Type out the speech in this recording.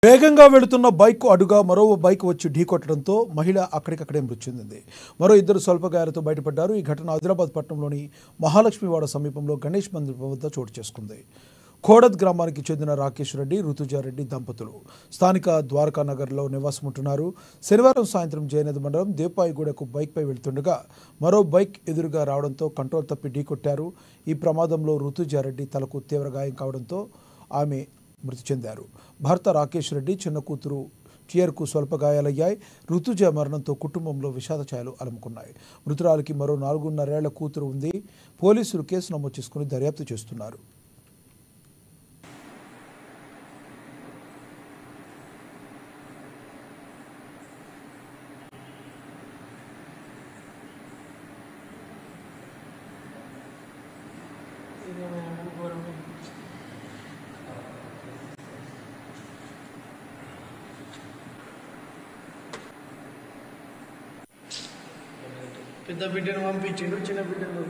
వేగంగా వెళుతున్న బైక్ అడుగా మరో బైక్ వచ్చి ఢీకొట్టడంతో మహిళ అక్కడికక్కడే మృతి చెందింది. మరో ఇద్దరు స్వల్ప గాయాలతో బయటపడ్డారు. ఈ ఘటన ఆదిలాబాద్ పట్టణంలోని మహాలక్ష్మివాడ సమీపంలో గణేష్ మందిరం వద్ద చోటు చేసుకుంది. ఖోడద్ గ్రామానికి చెందిన రాకేష్ రెడ్డి, రుతుజారెడ్డి దంపతులు స్థానిక ద్వారకా నగర్లో నివాసం ఉంటున్నారు. శనివారం సాయంత్రం జయనద్ మండలం దేపాయిగూడకు బైక్పై వెళ్తుండగా మరో బైక్ ఎదురుగా రావడంతో కంట్రోల్ తప్పి ఢీకొట్టారు. ఈ ప్రమాదంలో రుతుజారెడ్డి తలకు తీవ్ర గాయం కావడంతో ఆమె మృతి చెందారు. భర్త రాకేష్ రెడ్డి, చిన్న కూతురు టియర్కు స్వల్ప గాయాలయ్యాయి. రుతుజ మరణంతో కుటుంబంలో విషాద ఛాయలు అలుముకున్నాయి. మృతురాలికి మరో 4.5 ఏళ్ల కూతురు ఉంది. పోలీసులు కేసు నమోదు చేసుకుని దర్యాప్తు చేస్తున్నారు. పెద్ద బిడ్డను పంపించిండు, చిన్న బిడ్డను